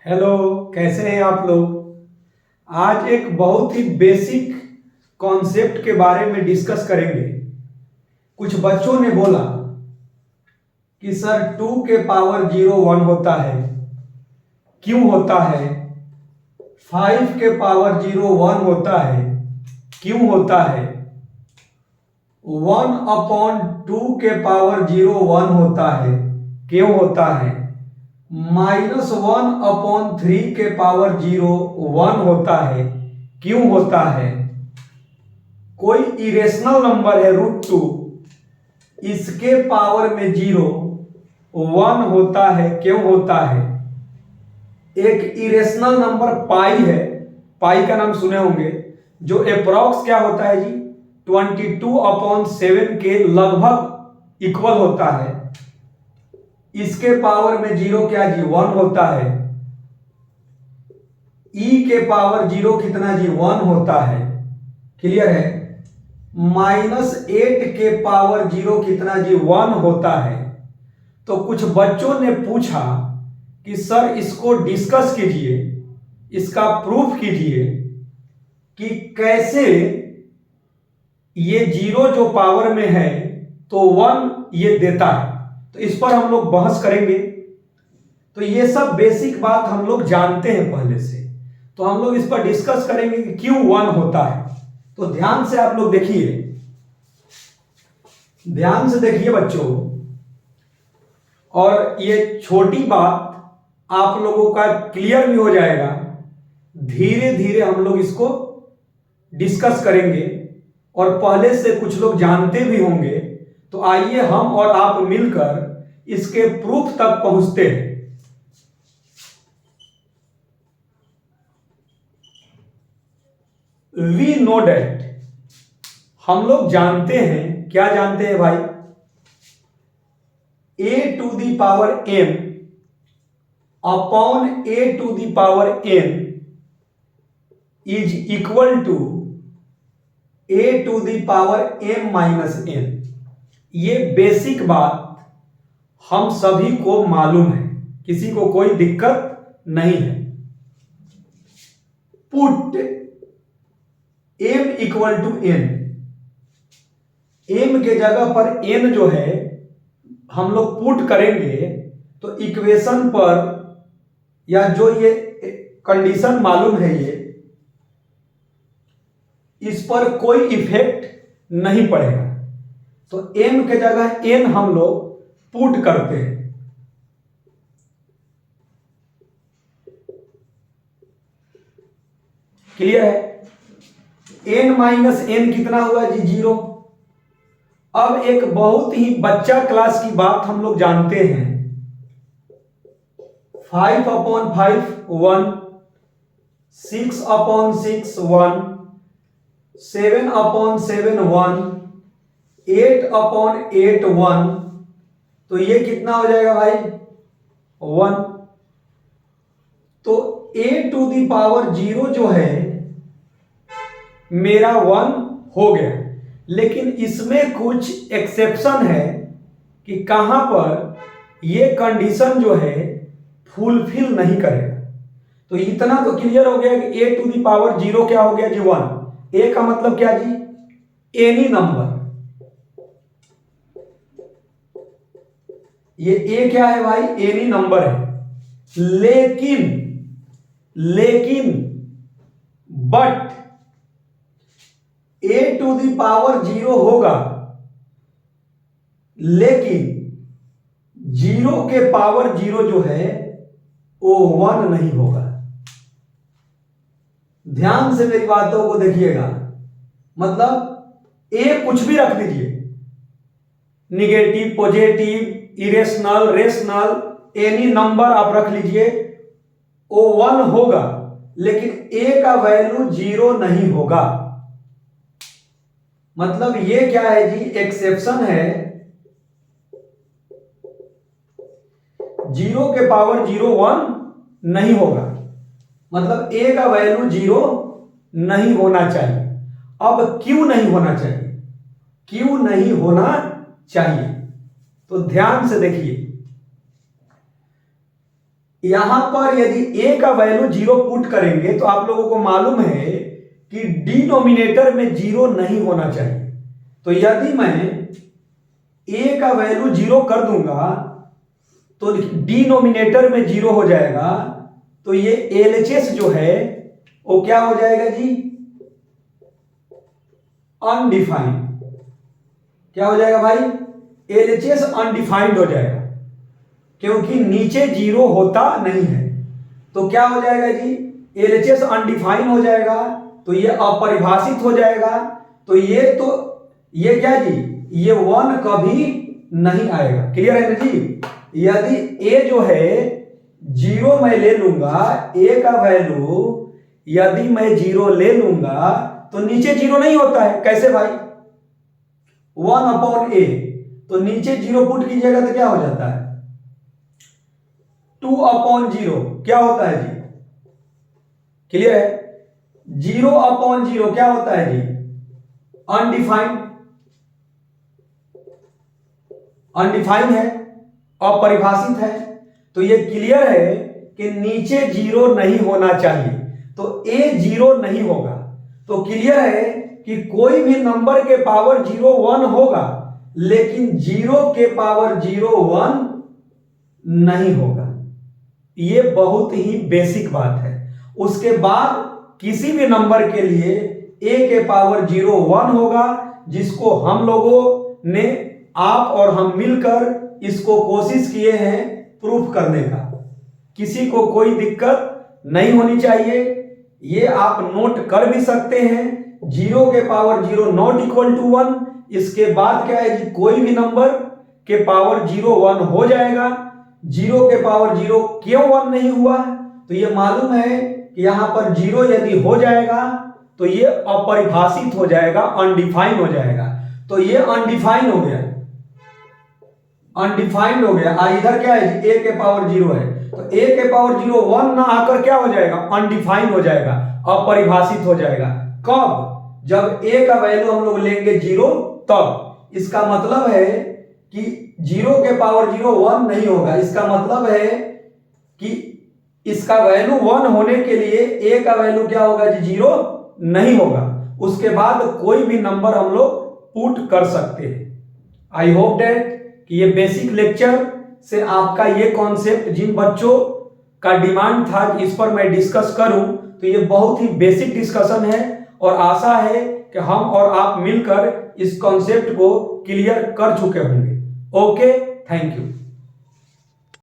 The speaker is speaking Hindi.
हेलो, कैसे हैं आप लोग। आज एक बहुत ही बेसिक कॉन्सेप्ट के बारे में डिस्कस करेंगे। कुछ बच्चों ने बोला कि सर 2 के पावर 0 1 होता है, क्यों होता है। 5 के पावर 0 1 होता है, क्यों होता है। 1/2 के पावर 0 1 होता है, क्यों होता है। -1/3 के पावर 0 1 होता है, क्यों होता है। कोई इरेशनल नंबर है √2, इसके पावर में 0 1 होता है, क्यों होता है। एक इरेशनल नंबर पाई है, पाई का नाम सुने होंगे, जो अप्रॉक्स क्या होता है जी 22/7 के लगभग इक्वल होता है। इसके पावर में 0 क्या जी 1 होता है। ई के पावर 0 कितना जी 1 होता है। क्लियर है। -8 के पावर 0 कितना जी 1 होता है। तो कुछ बच्चों ने पूछा कि सर इसको डिस्कस कीजिए, इसका प्रूफ कीजिए कि कैसे ये 0 जो पावर में है तो 1 ये देता है। तो इस पर हम लोग बहस करेंगे। तो ये सब बेसिक बात हम लोग जानते हैं पहले से, तो हम लोग इस पर डिस्कस करेंगे कि क्यों 1 होता है। तो ध्यान से आप लोग देखिए, ध्यान से देखिए बच्चों, और ये छोटी बात आप लोगों का क्लियर भी हो जाएगा। धीरे धीरे हम लोग इसको डिस्कस करेंगे, और पहले से कुछ लोग जानते भी होंगे। तो आइए हम और आप मिलकर इसके प्रूफ तक पहुंचते हैं। वी नो डेट, हम लोग जानते हैं, क्या जानते हैं भाई, a⁴ m upon a⁴n is equal to a⁴m-n। ये बेसिक बात हम सभी को मालूम है, किसी को कोई दिक्कत नहीं है। Put m equal to n, m के जगह पर n जो है हम लोग पुट करेंगे तो इक्वेशन पर, या जो ये कंडीशन मालूम है, ये इस पर कोई इफेक्ट नहीं पड़ेगा। तो m के जगह n हम लोग पुट करते हैं। क्लियर है। n-n कितना हुआ जी 0। अब एक बहुत ही बच्चा क्लास की बात हम लोग जानते हैं, 5/5 1, 6/6 1, 7/7 1, 8/8 1। तो ये कितना हो जाएगा भाई 1। तो a⁴ जो है मेरा 1 हो गया, लेकिन इसमें कुछ एक्सेप्शन है कि कहां पर ये कंडीशन जो है फुलफिल नहीं करेगा। तो इतना तो क्लियर हो गया कि a⁴ क्या हो गया जी 1। a का मतलब क्या जी, एनी नंबर। ये a क्या है भाई, एनी नंबर है। लेकिन बट a⁴ होगा, लेकिन 0 के पावर 0 जो है वो 1 नहीं होगा। ध्यान से मेरी बातों को देखिएगा। मतलब a कुछ भी रख दीजिए, negative, positive, irrational, rational, any number आप रख लीजिए, वो 1 होगा, लेकिन a का वैल्यू 0 नहीं होगा। मतलब ये क्या है जी, एक्सेप्शन है। 0 के पावर 0 1 नहीं होगा, मतलब a का वैल्यू 0 नहीं होना चाहिए। अब क्यों नहीं होना चाहिए, क्यों नहीं होना चाहिए, तो ध्यान से देखिए। यहां पर यदि a का वैल्यू 0 पुट करेंगे तो आप लोगों को मालूम है कि डिनोमिनेटर में 0 नहीं होना चाहिए। तो यदि मैं a का वैल्यू 0 कर दूंगा तो डिनोमिनेटर में 0 हो जाएगा, तो ये LHS जो है वो क्या हो जाएगा जी, अनडिफाइंड। क्या हो जाएगा भाई, LHS अनडिफाइंड हो जाएगा, क्योंकि नीचे 0 होता नहीं है। तो क्या हो जाएगा जी, LHS अनडिफाइंड हो जाएगा, तो ये अपरिभाषित हो जाएगा। तो ये क्या जी, ये 1 कभी नहीं आएगा। क्लियर है ना जी। यदि a जो है 0 मैं ले लूंगा, a का वैल्यू यदि मैं 0 ले लूंगा तो नीचे 0 नहीं होता है। कैसे भाई, 1/a, तो नीचे 0 पुट कीजिएगा तो क्या हो जाता है, 2/0। क्या होता है जी, क्लियर है, 0/0 क्या होता है जी, अनडिफाइंड। अनडिफाइंड है, अपरिभाषित है। तो ये क्लियर है कि नीचे 0 नहीं होना चाहिए, तो a 0 नहीं होगा। तो क्लियर है कि कोई भी नंबर के पावर 0 1 होगा, लेकिन 0 के पावर 0 1 नहीं होगा। ये बहुत ही बेसिक बात है। उसके बाद किसी भी नंबर के लिए a के पावर 0 1 होगा, जिसको हम लोगों ने, आप और हम मिलकर इसको कोशिश किए हैं प्रूफ करने का। किसी को कोई दिक्कत नहीं होनी चाहिए। ये आप नोट कर भी सकते हैं, 0 के पावर 0 नॉट इक्वल टू 1। इसके बाद क्या है जी, कोई भी नंबर के पावर 0 1 हो जाएगा। 0 के पावर 0 क्यों 1 नहीं हुआ, तो ये मालूम है कि यहां पर 0 यदि हो जाएगा तो ये अपरिभाषित हो जाएगा, अनडिफाइंड हो जाएगा। तो ये अनडिफाइंड हो गया, अनडिफाइंड हो गया। इधर क्या है जी, a के पावर 0 है, तो a के पावर 0 1 ना आकर क्या हो जाएगा, अनडिफाइंड हो जाएगा, अपरिभाषित हो जाएगा। कब, जब a का वैल्यू हम लोग लेंगे 0 तब। इसका मतलब है कि 0 के पावर 0 1 नहीं होगा। इसका मतलब है कि इसका वैल्यू 1 होने के लिए a का वैल्यू क्या होगा जी, 0 नहीं होगा। उसके बाद कोई भी नंबर हम लोग पुट कर सकते हैं। आई होप दैट कि ये बेसिक लेक्चर से आपका ये कॉन्सेप्ट, जिन बच्चों का डिमांड था कि इस पर मैं डिस्कस करूं, तो ये बहुत ही बेसिक डिस्कशन है और आशा है कि हम और आप मिलकर इस कॉन्सेप्ट को क्लियर कर चुके होंगे। Okay, thank you.